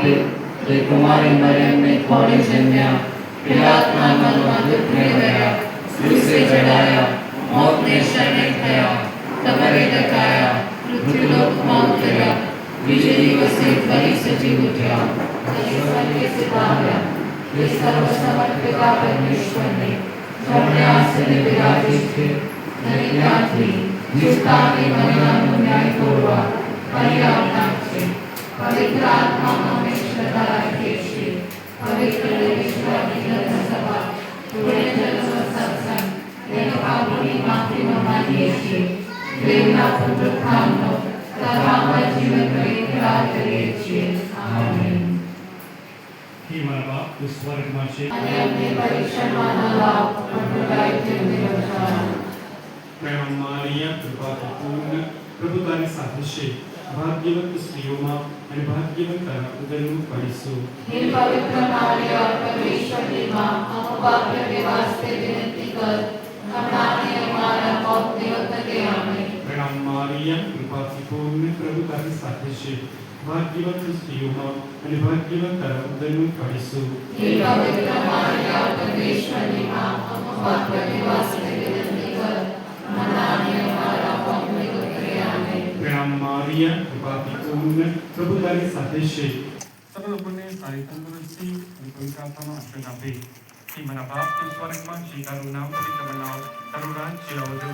માટે તે કુમારી મરિયમને ખોળે જન્મ્યા, પિલાતના મનમાં દુઃખને રહ્યા, ક્રૂસે ચડાયા, મોતને શરણે થયા, કબરે દટાયા, મૃત્યુલોકમાં ઉતર્યા, બીજે દિવસે ફરી સજીવ ઉઠ્યા, સ્વર્ગે સિધાવ્યા, તે સર્વ સમર્થ પિતા પરમેશ્વરને જમણે આસને બિરાજે છે, અને ત્યાંથી જીવતાને મરનારનો ન્યાય તોડવા ફરી આવનાર છે. પવિત્ર આત્મામાં અમે શ્રદ્ધા રાખીએ છીએ. પવિત્ર ઈશ્વરની ધર્મસભા, પુણ્યજનોનો સત્સંગ, તેનો પાપોની માફીનો માનીએ છીએ. દેવના પુનરુત્થાનનો તથા અમર જીવનનો ઇકરાર કરીએ છીએ. આમેન. હે મારા બાપ, તું સ્વર્ગમાં છે, અને અમને પરીક્ષણમાં ન લાવ, પણ બુરાઈથી અમને બચાવ. પ્રણામ મારિયા, કૃપાથી પૂર્ણ, પ્રભુ તારી સાથે છે. ભાગ્યવંત સ્ત્રીઓમાં અને ભાગ્યવંત તારા ઉદરનું ફળીશું. હે પવિત્ર મારિયા, પરમેશ્વરની માં, અમો પાપીઓને વાસ્તે વિનંતી કર, હમણાં અને અમારા મોતની વખતે. આમેન. પ્રણામ મારિયા, કૃપાથી પૂર્ણ, પ્રભુ તારી સાથે છે. ભાગ્યવંત સ્ત્રીઓમાં અને ભાગ્યવંત તારા ઉદરનું ફળીશું. હે પવિત્ર મારિયા, પરમેશ્વરની માં, અમો પાપીઓને વાસ્તે વિનંતી કર, હમણાં અને અમારા મોતની વખતે. આમેન. પ્રણામ મારિયા, કૃપાથી પૂર્ણ, પ્રભુ તારી સાથે છે. સર્વ લોકોને સારી તંદુરસ્તી અને પવિત્ર આત્માનો આશીર્વાદ આપે. હે મારા બાપ, તું સ્વર્ગમાં છે, તારું નામ પવિત્ર બનાવ, તારું રાજ્ય આવજો.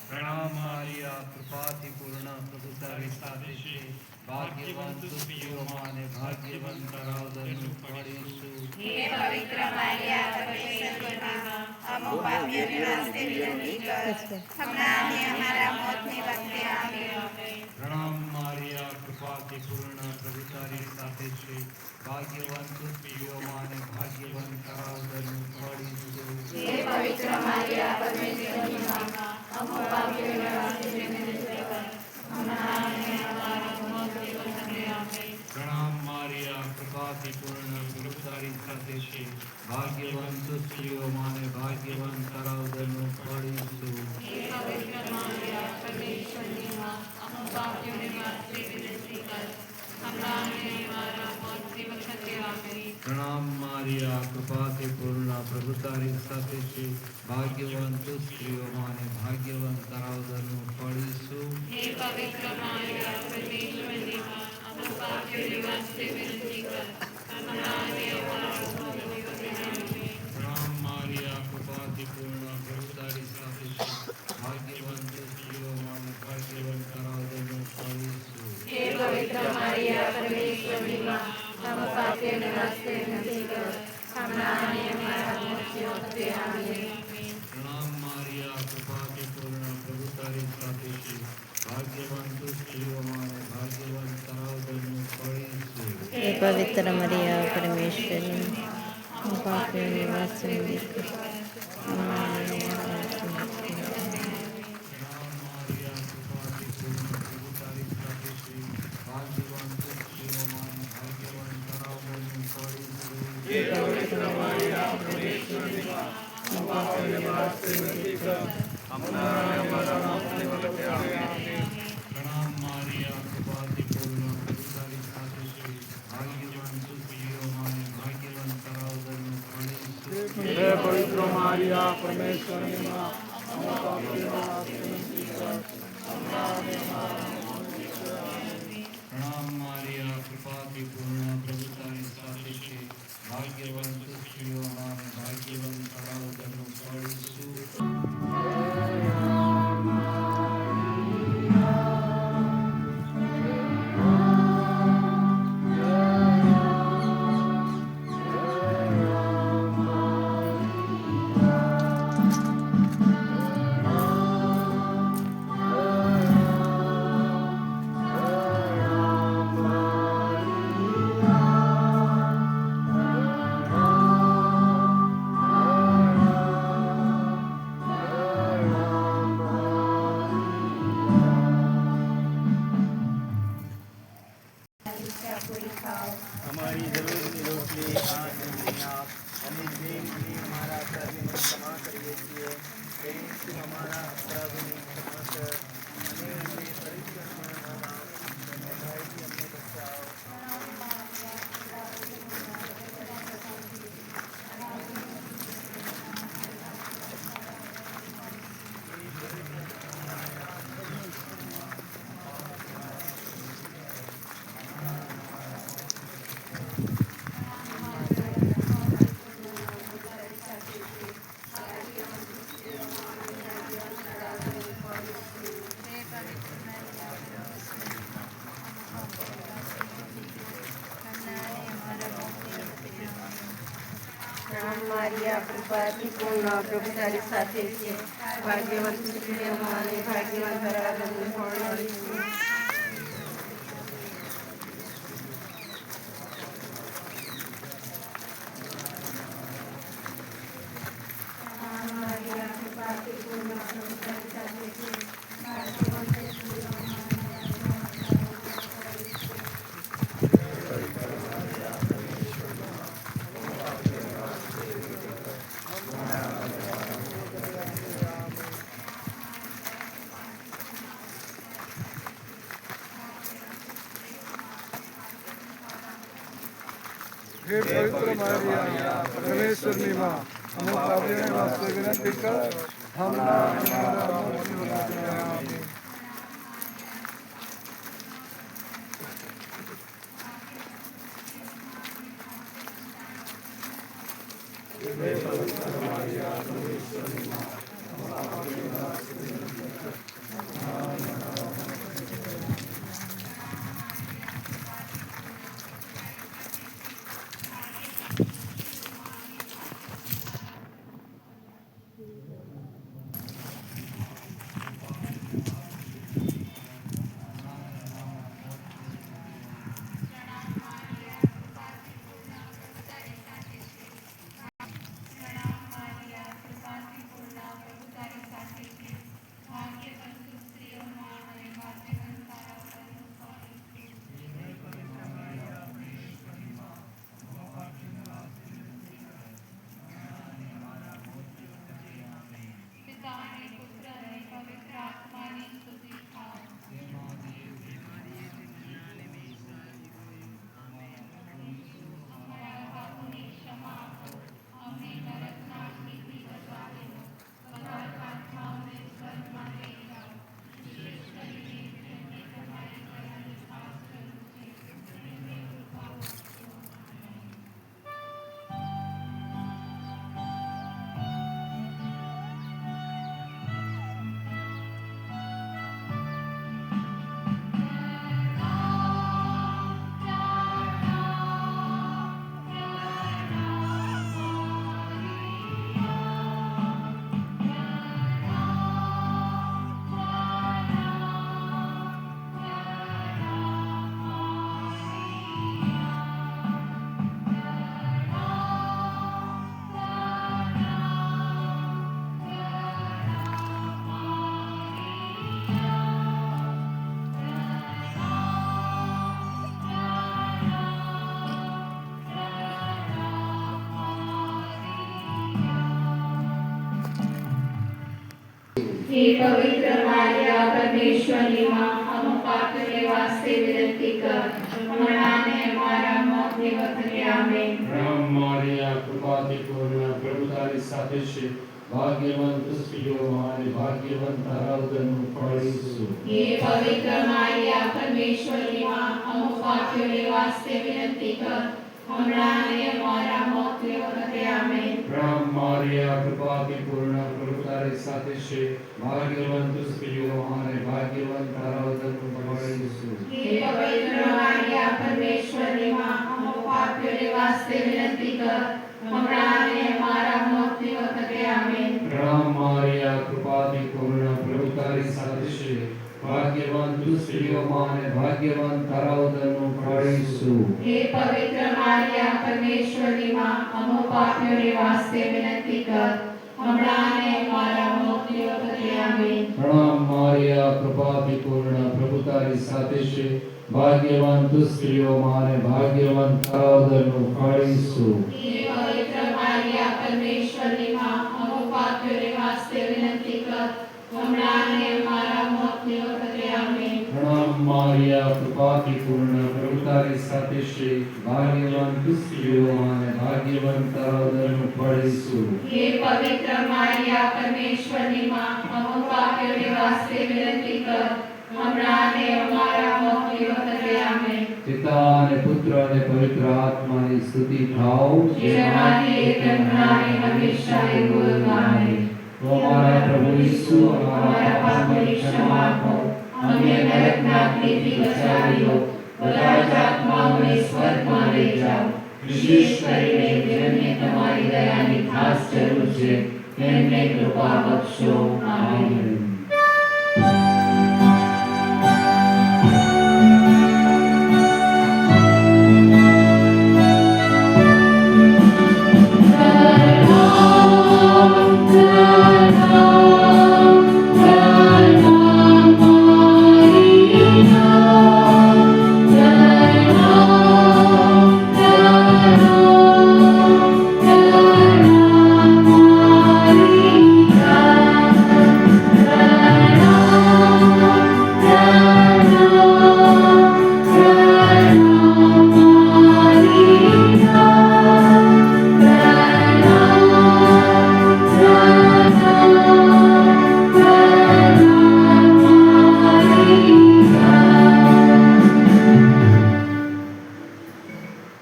પ્રણામ મારિયા, કૃપાથી પૂર્ણ, પ્રભુ તારી સાથે છે. ભાગ્યવંત સ્ત્રીઓમાં અને ભાગ્યવંત તારા ઉદરનું ફળ ઈસુ. હે પવિત્ર મારિયા, પરમેશ્વરની માં, અમો પાપીઓને વાસ્તે વિનંતી કર, હમણાં અને અમારા મોતની વખતે. આમેન. પ્રણામ મારિયા, કૃપાથી પૂર્ણ, પ્રભુ તારી સાથે છે. ભાગ્યવંત સ્ત્રીઓમાં અને ભાગ્યવંત તારા ઉદરનું ફળ ઈસુ. હે પવિત્ર મારિયા, પરમેશ્વરની માં, અમો પાપીઓને વાસ્તે વિનંતી કર, હમણાં અને અમારા મોતની વખતે. આમેન. પ્રણામ મારિયા, કૃપાથી પૂર્ણ, પ્રભુ તારી સાથે છે. ભાગ્યવંત સ્ત્રીઓમાં અને ભાગ્યવંત તારા ઉદરનું ફળ ઈસુ. હે પવિત્ર મારિયા, પરમેશ્વરની માં, અમો પાપીઓને વાસ્તે વિનંતી કર, હમણાં અને અમારા મોતની વખતે. આમેન. પ્રણામ મારિયા, કૃપાથી પૂર્ણ, પ્રભુ તારી સાથે છે. ભાગ્યવંત સ્ત્રીઓમાં અને ભાગ્યવંત તારા ઉદરનું ફળ ઈસુ. હે પવિત્ર મારિયા, પરમેશ્વરની માં, અમો પાપીઓને વાસ્તે વિનંતી કર, હમણાં અને અમારા મોતની વખતે. આમેન. પ્રણામ મારિયા, કૃપાથી પૂર્ણ, પ્રભુ તારી સાથે છે. ભાગ્યવંત સ્ત્રીઓમાં અને ભાગ્યવંત તારા ઉદરનું ફળ ઈસુ. હે પવિત્ર મારિયા, પરમેશ્વરની માં, અમો પાપીઓને વાસ્તે વિનંતી કર, હમણાં અને અમારા મોતની વખતે. આમેન. પ્રણામ મારિયા, કૃપાથી પૂર્ણ, પ્રભુ તારી સાથે છે. ભાગ્યવંત સ્ત્રીઓમાં અને ભાગ્યવંત તારા ઉદરનું ફળ ઈસુ. હે પવિત્ર મરિયા, પરમેશ્વરની પાપીઓને વાસ્તે વિનંતી કર, હમણાં અને અમારા મોતની વખતે. પ્રણામ મારિયા, કૃપાથી પૂર્ણ, પ્રભુ તારી સાથે છે. ભાગ્યવંત સ્ત્રીઓમાં અને ભાગ્યવંત તારા ઉદરનું ફળ ઈસુ. પ્રણામ મારિયા, કૃપાથી પૂર્ણ, પ્રભુ તારી મારિયા પરમેશ્વરની માં અમે પાપીઓને વાસ્તે વિનંતી કર હમણાં અને અમારા મોતની સમયે. પ્રણામ મારિયા કૃપાથી પૂર્ણ પ્રભુ તારી સાથે છે ભાગ્યવાન તું સ્ત્રીઓમાં અને ભાગ્યવાન તારા ઉદરનું ફળ ઈસુ. અમારી જરૂરની રોટલી આજ અમને આપ અને જેમ અમે અમારા અપરાધીને ક્ષમા કરીએ છીએ તેમ તું અમારા અપરાધોની ક્ષમા કર અને અમને પરીક્ષણમાં ન લાવ અને ભયથી અમને બચાવ. પ્રણામ મારિયા કૃપાથી પૂર્ણ પ્રભુ તારી સાથે છે ભાગ્યવાન તું સ્ત્રીઓમાં અને ભાગ્યવાન તારા ઉદરનું ફળ ઈસુ. હે પવિત્ર મારિયા પરમેશ્વરની માં અમે પાપીઓને વાસ્તે વિનંતી કર હમણાં અને અમારા મોતની સમયે. આમીન. हे पवित्र मारिया परमेश्वरी माँ हम पापियों वास्ते विनती कर हमारा ने हमारा मौत के वक्त में आमीन. प्रणाम मारिया कृपाથી પૂર્ણ પ્રભુ તારી સાથે છે ભાગ્યવંત સ્ત્રીઓમાં અને ભાગ્યવંત તારા ઉદરનું ફળ ઈસુ. હે પવિત્ર મારિયા, પરમેશ્વરની માં, અમુક પાપીઓને વાસ્તે વિનંતી કર, હમણાં અને અમારા મોતની વખતે આમેન. પ્રણામ મારિયા, કૃપાથી પૂર્ણ, પ્રભુ તારી સાથે છે ભાગ્યવંત સ્ત્રીઓમાં અને ભાગ્યવંત તારા ઉદરનું ફળ ઈસુ. હે પવિત્ર મારિયા, પરમેશ્વરની માં, અમુક પાપીઓને વાસ્તે વિનંતી કર, હમણાં અને અમારા મોતની વખતે આમેન. પ્રણામ મારિયા, કૃપાથી પૂર્ણ, પ્રભુ તારી સાથે છે ભાગ્યવંત સ્ત્રીઓમાં અને ભાગ્યવંત તારા ઉદરનું ફળ ઈસુ. હે પવિત્ર મારિયા, પરમેશ્વરની માં, અમુક પાપીઓને વાસ્તે વિનંતી કર, હમણાં અને અમારા મોતની વખતે આમેન. પ્રણામ મારિયા, કૃપાથી પૂર્ણ, પ્રભુ તારી સાથે છે ભાગ્યવંત સ્ત્રીઓમાં અને ભાગ્યવંત તારા ઉદરનું ફળ ઈસુ. હે પવિત્ર મારિયા, પરમેશ્વરની માં, અમુક પાપીઓને વાસ્તે વિનંતી કર, હમણાં અને અમારા મોતની વખતે આમેન. પ્રણામ મારિયા, કૃપાથી પૂર્ણ, પ્રભુ તારી સાથે છે ભાગ્યવંત સ્ત્રીઓમાં અને ભાગ્યવંત તારા ઉદરનું ફળ ઈસુ. હે પવિત્ર મારિયા, પરમેશ્વરની માં, અમુક પાપીઓને વાસ્તે વિનંતી કર, હમણાં અને અમારા મોતની વખતે આમેન. પિતા અને પુત્ર અને પવિત્ર આત્માની સ્તુતિ થાઓ. જેનાથી એક હમણાં હંમેશા એવું આમેન. ઓ અમારા પ્રભુ ઈસુ, અમારા પાપોની ક્ષમા આપો, અમને નરકના અગ્નિથી બચાવી લો, બધા જ આત્માઓને સ્વર્ગમાં લઈ જાઓ, વિશેષ કરીને જેમને તમારી દયાની ખાસ જરૂર છે તેમને કૃપા બક્ષો. આમેન.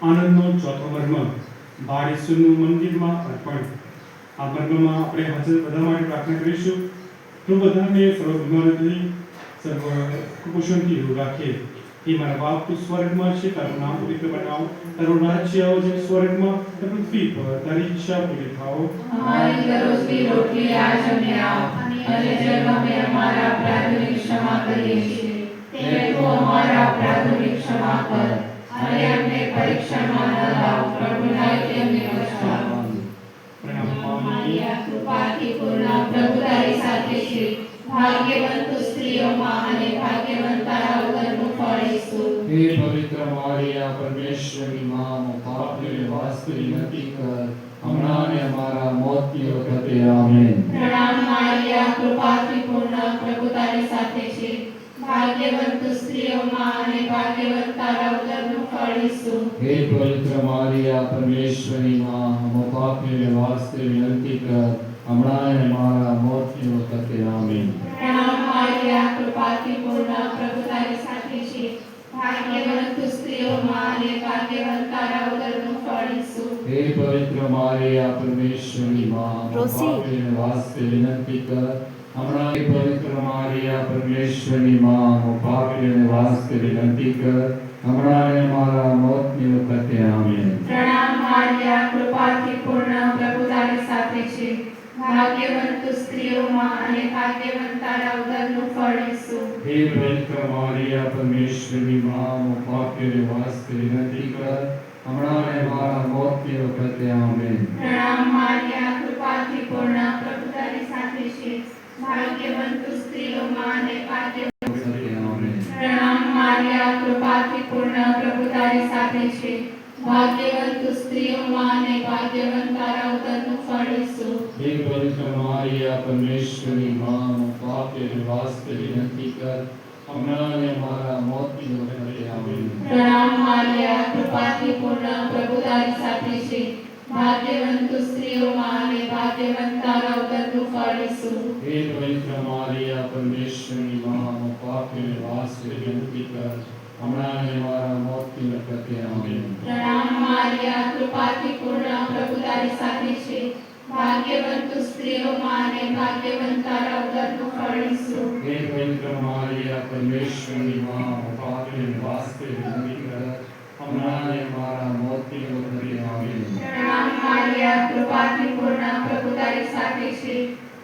આનંદનો ચોથો મર્મ બાળ ઈસુનું મંદિરમાં અર્પણ. આ મર્મમાં આપણે હાજર બધા માટે પ્રાર્થના કરીશું. તો બધાને સર્વ બીમારીથી સર્વ કુપોષણથી દૂર રાખે. હે મારા બાપ, તું સ્વર્ગમાં છે, તારું નામ પવિત્ર બનાવો, તારું રાજ્ય આવો જેમ સ્વર્ગમાં તેમ પૃથ્વી પર તારી ઈચ્છા પૂરી થાઓ. અમારી દરરોજની રોટલી આજ અમને આપ, અને જેમ અમે અમારા અપરાધોની ક્ષમા કરીએ છીએ તેમ તું અમારા અપરાધોની ક્ષમા કર, અને અમને પરીક્ષામાં ન લાવ, પ્રભુનાથી અમને બચાવો. મારિયા, કૃપાથી પૂર્ણ, પ્રભુ તારી સાથે છે, ભાગ્યવંત સ્ત્રીઓમાં અને ભાગ્યવંત તારા ઉદરનું ફળ ઈસુ. હે પવિત્ર મારિયા, પરમેશ્વરની માં, પાપીઓને વાસ્તે વિનંતી કર, હમણાં અને અમારા મોતની વખતે આમેન. પ્રણામ મારિયા, કૃપાથી પૂર્ણ, પ્રભુ તારી સાથે છે, ભાગ્યવંત સ્ત્રીઓમાં અને ભાગ્યવંત તારા ઉદરનું ફળ ઈસુ. હે પવિત્ર મારિયા, પરમેશ્વરની માં, પાપીઓને વાસ્તે વિનંતી કર, હમણાં અને અમારા મોતની વખતે આમેન. પ્રણામ મારિયા, કૃપાથી પૂર્ણ, પ્રભુ તારી સાથે છે, ભાગ્યવંત સ્ત્રીઓમાં અને ભાગ્યવંત તારા ઉદરનું ફળ ઈસુ. હે પવિત્ર મારિયા, પરમેશ્વરની માં, પાપીઓને વાસ્તે વિનંતી કર, હમણાં. હે પવિત્ર મારિયા, પરમેશ્વરની માં, પાપીઓને વાસ્તે વિનંતી કર, હમણાં અને અમારા મોતની વખતે આમેન. પ્રણામ મારિયા, કૃપાથી પૂર્ણ, પ્રભુ તારી સાથે છે, ભાગ્યવંત સ્ત્રીઓમાં અને ભાગ્યવંત તારા ઉદરનું ફળ ઈસુ. હે પવિત્ર મારિયા, પરમેશ્વરની માં, પાપીઓને વાસ્તે વિનંતી કર, હમણાં અને અમારા મોતની વખતે આમેન. પ્રણામ મારિયા, કૃપાથી પૂર્ણ, પ્રભુ તારી સાથે છે, ભાગ્યવંત સ્ત્રીઓમાં અને ભાગ્યવંત. પ્રણામ મારિયા, કૃપાથી પૂર્ણ, પ્રભુ તારી સાથે છે, ભાગ્યવંત સ્ત્રીઓમાં અને ભાગ્યવંત તારા ઉદરનું ફળ ઈસુ. હે પવિત્ર મારિયા, પરમેશ્વરની માં, પાપીઓને વાસ્તે વિનંતી કર, હમણાં અને અમારા મોતની વખતે આમેન. પ્રણામ મારિયા, કૃપાથી પૂર્ણ, પ્રભુ તારી સાથે છે, ભાગ્યવંત તું સ્ત્રીઓમાં અને ભાગ્યવંત તારા ઉદરનું ફળ ઈસુ. हे पवित्र मारिया परमेश्वरी मां पापी निवास विनती कर हमारा ने हमारा मौत की वक्त आमीन। પ્રણામ મારિયા, કૃપાથી પૂર્ણ, પ્રભુ તારી સાથે છે. ભાગ્યવંત તું સ્ત્રીઓમાં અને ભાગ્યવંત તારા ઉદરનું ફળ ઈસુ. हे पवित्र मारिया परमेश्वरी मां पापी निवास विनती कर हमारा ने हमारा मौत की वक्त आमीन। પ્રણામ મારિયા, કૃપાથી પૂર્ણ, પ્રભુ તારી સાથે છે.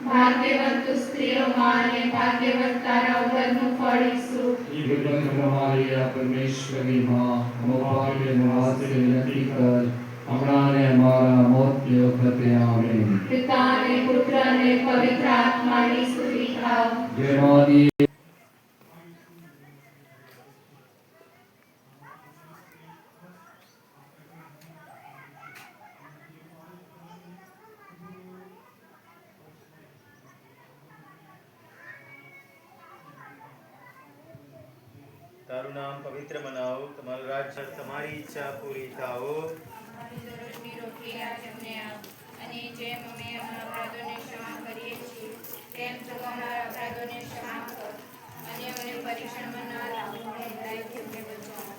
ભાગ્યવંત તું સ્ત્રીઓમાં અને ભાગ્યવંત તારા ઉદરનું ફળ ઈસુ. हे पवित्र मारिया परमेश्वरी मां पापी निवास विनती कर हमारा ने हमारा मौत की वक्त आमीन। પિતા અને પુત્ર અને પવિત્ર આત્માની સ્તુતિ થાવ. जय मादी તારું નામ પવિત્ર બનાવો, તમારું રાજ્ય, તમારી ઈચ્છા પૂરી થાઓ. અમારી દરરોજની રોટલી આજ અમને આપ, અને જેમ અમે અમારા અપરાધોને ક્ષમા કરીએ છીએ તેમ તું અમારા અપરાધોને ક્ષમા કર, અને અમને પરીક્ષણમાં ના લાવો, પણ બુરાઈથી અમને બચાવો.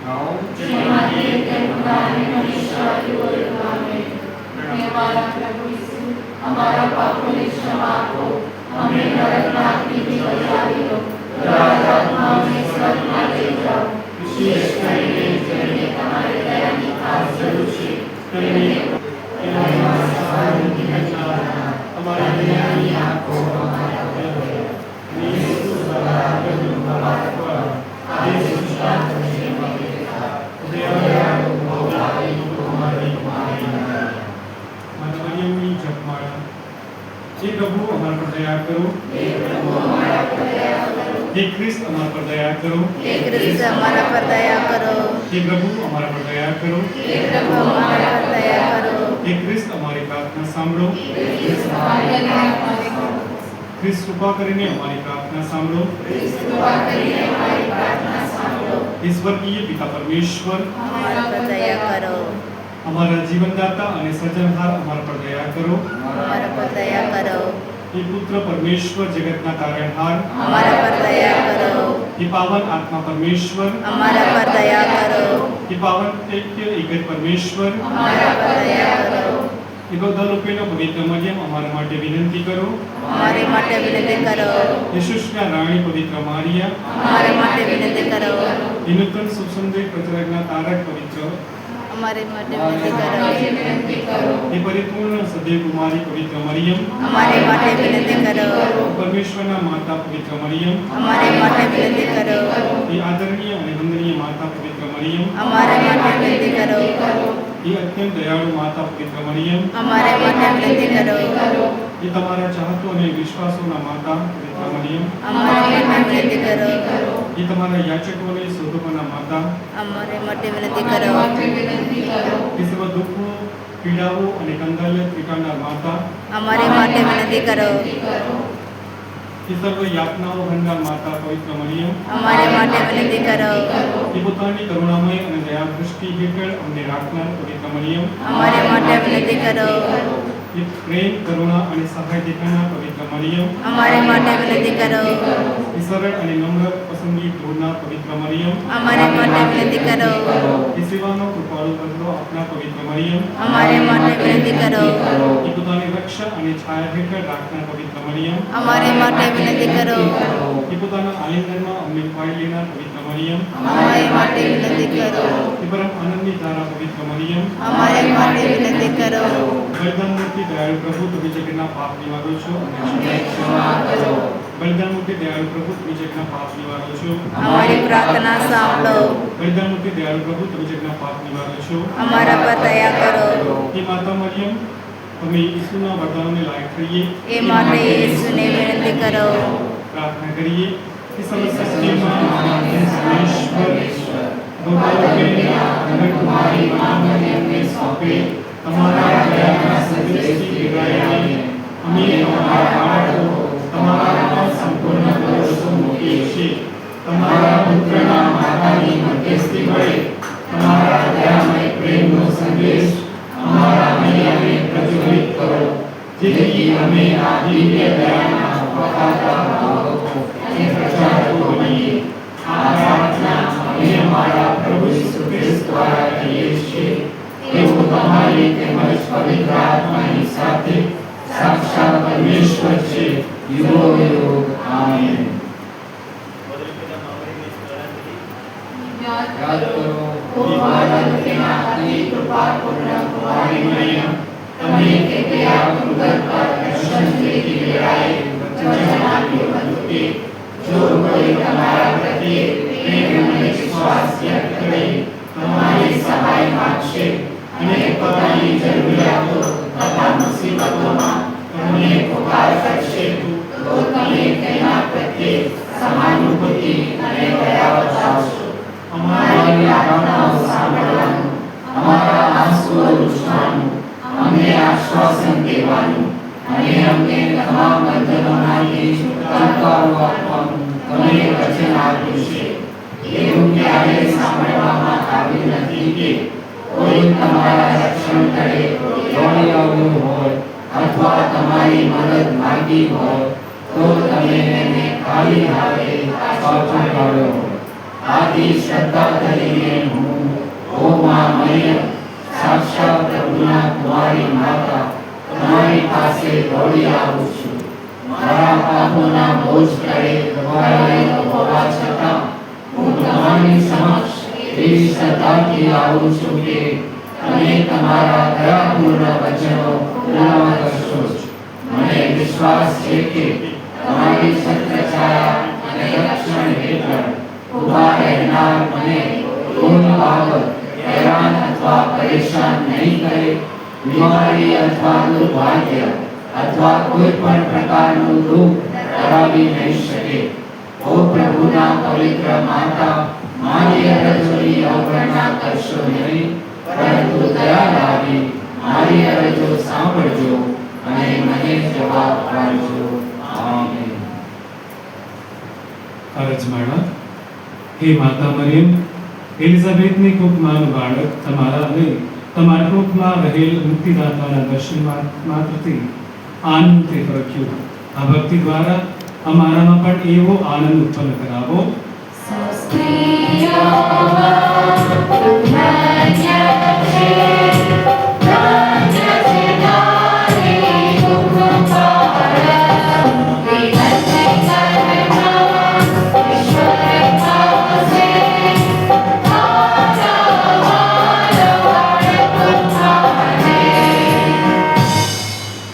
आओ જેમાંથી એક પુત્ર અને મનુષ્યવાદીઓ પામે. હે મારા પ્રભુ ઈસુ, અમારા પાપોની ક્ષમા આપો. અમે નરકના અગ્નિથી બચાવી લો. આત્માઓને સ્વર્ગમાં લઈ જાઓ. વિશેષ કરીને જેમને તમારી દયાની ખાસ જરૂર છે તેમને તમારી દયાની આંખો અમારા પર હોય. અને ઈસુ દ્વારા પ્રભુ તમારા પર આજે સુશાંત જીવન દેતા દયાળુ ભોલાવી તમારી મારી માતા મરિયમની જપમાળા. हे प्रभु हमारे पर दया करो. हे प्रभु हमारा पर दया करो. हे ख्रिस्त हमारे पर दया करो. हे ख्रिस्त हमारा पर दया करो. हे प्रभु हमारे पर दया करो. हे प्रभु हमारा पर दया करो. हे ख्रिस्त हमारी प्रार्थना सांभळो. ख्रिस्त हमारी प्रार्थना सांभळो. ख्रिस्त कृपा કરીને हमारी प्रार्थना सांभळो. ख्रिस्त कृपा કરીને हमारी प्रार्थना सांभळो. ईश्वरीय पिता परमेश्वर हमारा पर दया करो. हमारा जीवनदाता અને સર્જનહાર हमारे पर दया करो. हमारा पर दया करो. हे पुत्र परमेश्वर जगतना तारणहार हमारा पर दया करो. हे पावन आत्मा परमेश्वर हमारा पर दया करो. हे पावन ऐक्य एक परमेश्वर हमारा पर दया करो. हे બધા રૂપેનો પવિત્ર મરિયમ અમારા માટે વિનંતી કરો. हमारे માટે વિનંતી કરો. યશુસના રાણી પવિત્ર મારિયા हमारे માટે વિનંતી કરો. हे नूतन सुसंदेश प्रचारकना तारक पवित्र हमारे માટે વિનંતી કરો. हे परिपूर्ण सदैव कुमारी पवित्र मरियम हमारे માટે વિનંતી કરો. परमेश्वरना माता पवित्र मरियम हमारे માટે વિનંતી કરો. हे आदरणीय અને વંદનીય માતા પવિત્ર મરિયમ हमारे માટે વિનંતી કરો. हे अत्यंत दयाळु माता पवित्र मरियम हमारे માટે વિનંતી કરો. हे તમારા ચાહતો અને વિશ્વાસોના માતા પવિત્ર મરિયમ हमारे માટે વિનંતી કરો. हे તમારા યાચકો અને શોધકોના માતા हमारे માટે વિનંતી કરો. हे सर्व दुःखो पीडाઓ અને કંગાલ ત્રિકાળના માતા हमारे માટે વિનંતી કરો. हे सर्व યાતનાઓ ભંડાર માતા પવિત્ર મરિયમ हमारे માટે વિનંતી કરો. हे પોતાની કરુણામય અને દયા દૃષ્ટિ હેઠળ અમને રાખનાર પવિત્ર મરિયમ हमारे માટે વિનંતી કરો. हे प्रेम करुणा અને સહાય દેખાનાર પવિત્ર મરિયમ हमारे માટે વિનંતી કરો. हे સરળ અને નમ્ર પસંદગી ઢોળનાર પવિત્ર મરિયમ हमारे માટે વિનંતી કરો. हे સેવાનો કૃપાળુ બદલો આપનાર પવિત્ર મરિયમ हमारे માટે વિનંતી કરો. हे પોતાની રક્ષા અને છાયા હેઠળ રાખનાર પવિત્ર મરિયમ हमारे માટે વિનંતી કરો. हे પોતાના આલિંગનમાં અમને પાઈ લેનાર પવિત્ર મરિયમ हमारे માટે વિનંતી કરો. हे પરમ આનંદની ધારા પવિત્ર મરિયમ हमारे માટે વિનંતી કરો. બલિદાનમૂર્તિ દયાળુ પ્રભુ તમે જગતના પાપ નિવારો છો અને ક્ષમા કરો. બલિદાનમૂર્તિ દયાળુ પ્રભુ તમે જગતના પાપ નિવારો છો हमारी प्रार्थना સાંભળો. બલિદાનમૂર્તિ દયાળુ પ્રભુ તમે જગતના પાપ નિવારો છો हमारा पर दया करो. हे माता मरियम તમે ઈસુના વરદાનને લાયક થઈએ એ માટે యేసుને વિનંતી કરો. प्रार्थना करिए कि सर्वशक्तिमान परमेश्वर अगर तुम्हारी मां मरियम ने सौंपे તમારા દયાના સંદેશથી વિરાઈને અમે અમારા બાળકો તમારા સંપૂર્ણ ભરોસો મૂકીએ છીએ. તમારા પુત્રના માતાની મધ્યસ્થી વડે તમારા દયામય પ્રેમનો સંદેશ અમારા હૈયાને પ્રજ્વલિત કરો, જેથી અમે આ દિવ્ય દયાના વફાદાર ભાવકો અને પ્રચારકો બનીએ. આ પ્રાર્થના અમે અમારા પ્રભુ ઈસુ ખ્રિસ્ત દ્વારા કરીએ છીએ. તેઓ તમારી તેમજ પવિત્ર આત્માની સાથે સાક્ષાત પરમેશ્વર છે. યુગોયુગ. આમેન. યાદ કરો ઓ મારા તેના અતિ કૃપાપૂર્ણ કુંવારી મરિયમ, તમે કે ગયા ઉંદર પર દર્શન લેતી વેળાએ વચન આપ્યું હતું કે જો કોઈ તમારા પ્રત્યે પ્રેમ અને વિશ્વાસ વ્યક્ત કરે, તમારી સહાય માંગશે અને પોતાની જરૂરિયાતો તથા મુસીબતોમાં તમને પુકાર કરશે, તો તમે તેના પ્રત્યે સહાનુભૂતિ અને દયા બતાવશો. અમારી પ્રાર્થનાઓ સાંભળવાનું, અમારા આંસુઓ લૂછવાનું, અમને આશ્વાસન દેવાનું અને અમને તમામ બંધનોમાંથી છુટકારો આપવાનું તમે વચન આપ્યું છે. એવું ક્યારેય સાંભળવામાં આવ્યું નથી કે કોઈ તમારા રક્ષણ કરે દોડી આવ્યું હોય અથવા તમારી મદદ માંગી હોય તો તમે એને ખાલી હાથે પાછો કાઢ્યો હોય. આથી શ્રદ્ધા કરીને હું દોડી આવું છું. મારા પાપોના બોજ તળે દબાયેલો હોવા છતાં હું તમારી સમક્ષ એવી શ્રદ્ધાથી આવું છું કે તમે તમારા દયાપૂર્ણ વચનો પૂર્ણ કરશો જ. મને વિશ્વાસ છે કે તમારી છત્રછાયા અને રક્ષણ હેઠળ ઊભા રહેનાર મને કોઈ બાબત હેરાન અથવા પરેશાન નહીં કરે. બીમારી અથવા દુર્ભાગ્ય અથવા કોઈ પણ પ્રકારનું દુઃખ કરાવી નહીં શકે. ઓ પ્રભુના પવિત્ર માતા, મારી અરજોની અવગણના કરશો નહીં, પરંતુ દયા લાવી મારી અરજો સાંભળજો અને મને જવાબ આપજો. આમેન. અરજમાળા. હે માતા મરિયમ, એલિઝાબેથની કુખમાંનું બાળક તમારા અને તમારા કુખમાં રહેલ મુક્તિદાતાના દર્શન માત્રથી આનંદથી પ્રખ્યું. આ ભક્તિ દ્વારા અમારામાં પણ એવો આનંદ ઉત્પન્ન કરાવો.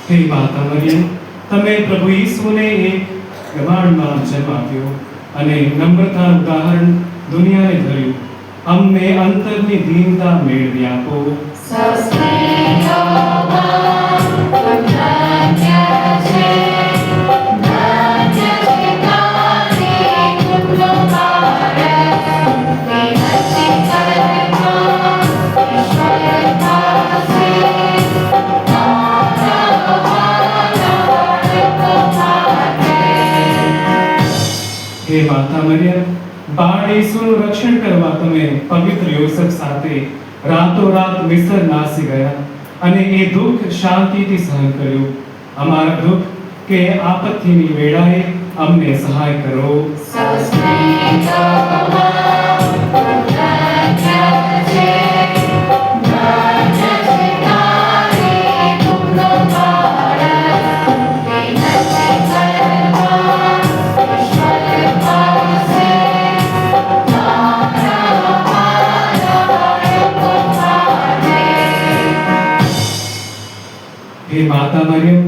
હે માતા મરિયમ, તમે પ્રભુ ઈસુને એક ગમાણમાં જન્મ આપ્યો અને નમ્રતાનું ઉદાહરણ દુનિયાને ધર્યું. અમને અંતરની દીનતા મેળવી આપો. હે માતા મરિયમ, બાળ ઈસુનું રક્ષણ કરવા તમે પવિત્ર યોસેફ સાથે રાતોરાત મિસ્ર નાસી ગયા અને એ દુઃખ શાંતિથી સહન કર્યું. અમારા દુઃખ કે આપત્તિની વેળાએ અમને સહાય કરો. હે માતા મરિયમ,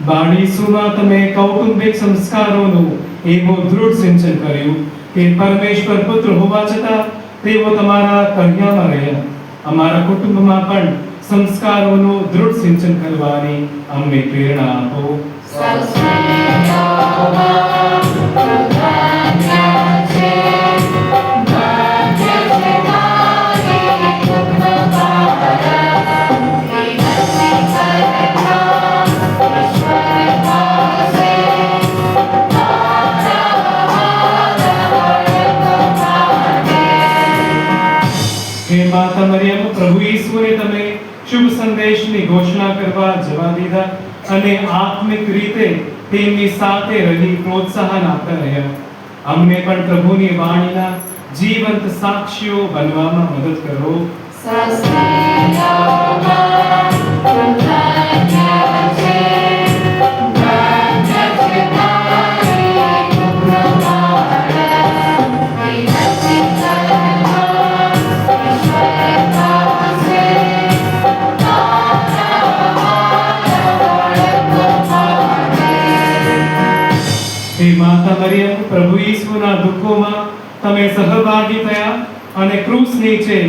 બાળ ઈસુમાં તમે કૌટુંબિક સંસ્કારોનું એવું દૃઢ સિંચન કર્યું કે પરમેશ્વર પુત્ર હોવા છતાં તેઓ તમારા કન્યામાં રહ્યા. અમારા કુટુંબમાં પણ સંસ્કારોનું દૃઢ સિંચન કરવાની અમને પ્રેરણા આપો. હે માતા મરિયમ, પ્રભુ ઈસુને તમે શુભ સંદેશની ઘોષણા કરવા જવા દીધા અને આત્મિક રીતે તેમની સાથે રહી પ્રોત્સાહન આપતા રહ્યા. અમને પણ પ્રભુની વાણીના જીવંત સાક્ષીઓ બનવામાં મદદ કરો. હે માતા મરિયમ, પ્રભુ ઈસુના દુઃખોમાં તમે સહભાગી થયા અને ક્રૂસ નીચે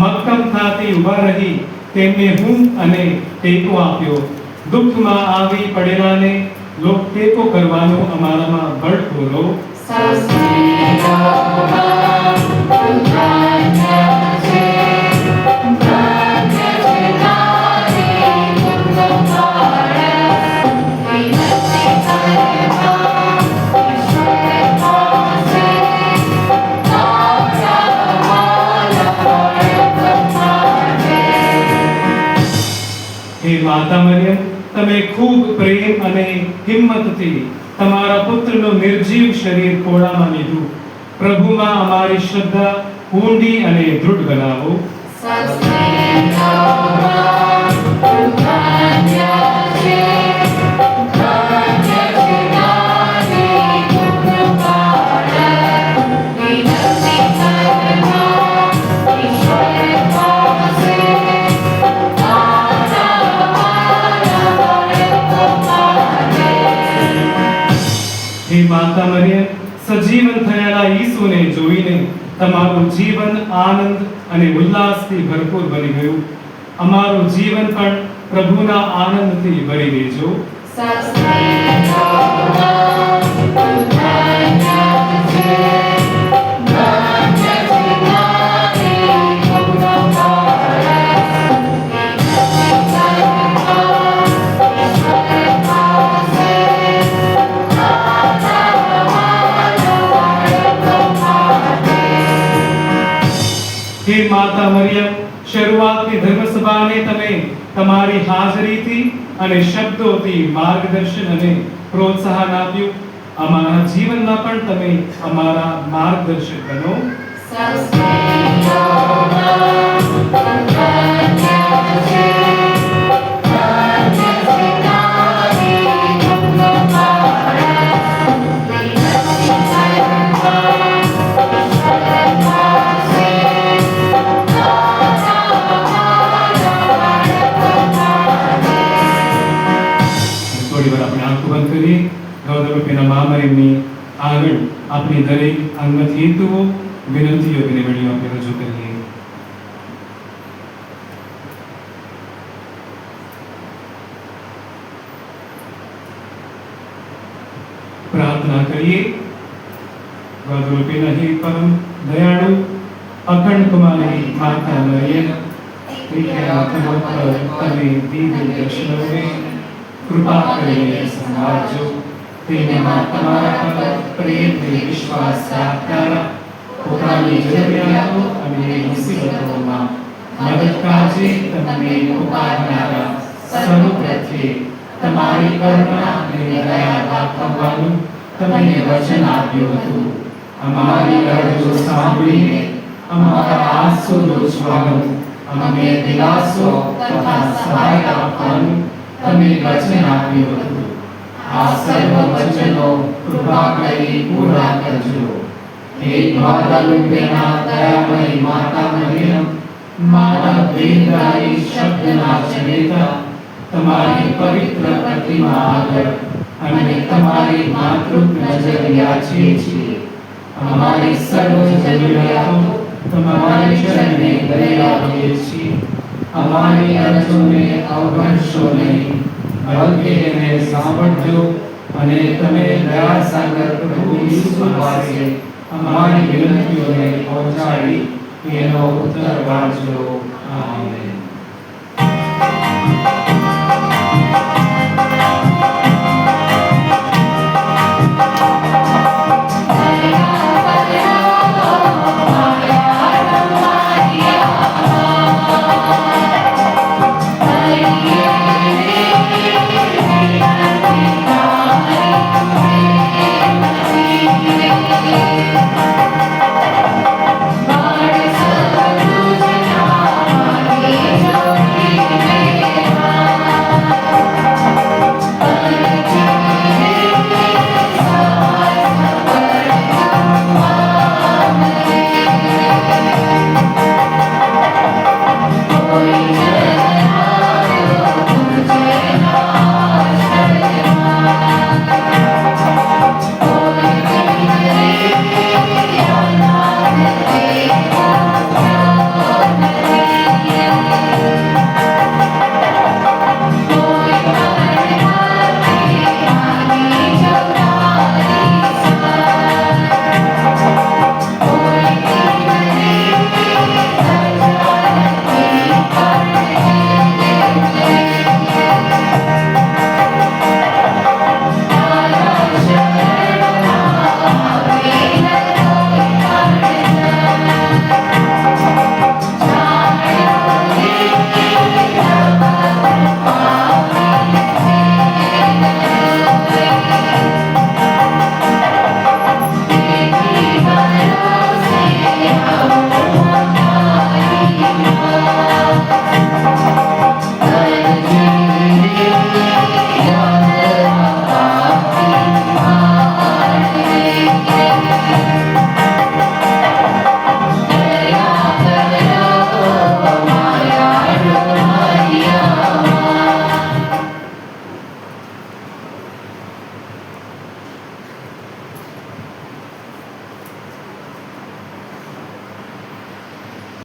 મક્કમતાથી ઊભા રહી તેમને હું અને ટેકો આપ્યો. દુઃખમાં આવી પડેલાને ટેકો કરવાનો અમારામાં બળ પૂરો. હે માતા મરિયમ, તમે ખૂબ પ્રેમ અને હિંમતથી તમારા પુત્રનું નિર્જીવ શરીર ખોળામાં લીધું. પ્રભુમાં અમારી શ્રદ્ધા ઊંડી અને દૃઢ બનાવો. સસ્તે તમારું જીવન આનંદ અને ઉલ્લાસથી ભરપૂર બની ગયું. અમારું જીવન પણ પ્રભુના આનંદથી ભરી દેજો. હે માતા મરિયમ, શરૂઆતની ધર્મસભાને તમે તમારી હાજરીથી અને શબ્દોથી માર્ગદર્શન અને પ્રોત્સાહન આપ્યું. અમારા જીવનમાં પણ તમે અમારા માર્ગદર્શક બનો. થોડી વાર આપણે આંખો બંધ કરીએ. ગૌરવરૂપીના મહામરિયમની આગળ આપણી દરેક અંગત હેતુઓ, વિનંતીઓ, વિનવણીઓ આપણે રજૂ કરીએ. પ્રાર્થના કરીએ. ગૌરવરૂપીના હે પરમ દયાળુ અખંડ કુમારી માતા મરિયમ, તમે દિવ્ય દર્શનોને કૃપા કરીને સંભાળજો. તેમાં તમારા પર પ્રેમથી વિશ્વાસ રાખનારા, પોતાની જરૂરિયાતો અને મુસીબતોમાં મદદ કાજે તમને પુકારનારા સર્વ પ્રત્યે તમારી કરુણા અને દયા દાખવવાનું તમે વચન આપ્યું હતું. અમારી અરજો સાંભળીને અમારા આંસુ લૂછવાનું, અમને દિલાસો તથા સહાય આપવાનું તમે વચન આપ્યું હતું. આ સર્વ વચનો કૃપા કરી પૂરા કરજો. હે ગ્વાદાલુપેના દયામય માતા મરિયમ, મારા વેદનારી શબ્દના જનેતા, તમારી પવિત્ર પ્રતિમા આગળ અને તમારી માતૃત્વ નજર યાચીએ છીએ. અમારી સર્વ જરૂરિયાતો તમારી ચરણે દઈ આપીએ છીએ. અમારી અરજોને અવગણશો નહીં, બલકે એને સાંભળજો અને તમે દયા સાગર પ્રભુ ઈસુ પાસે અમારી વિનંતીઓને પહોંચાડી એનો ઉત્તર વાંચજો. આમેન.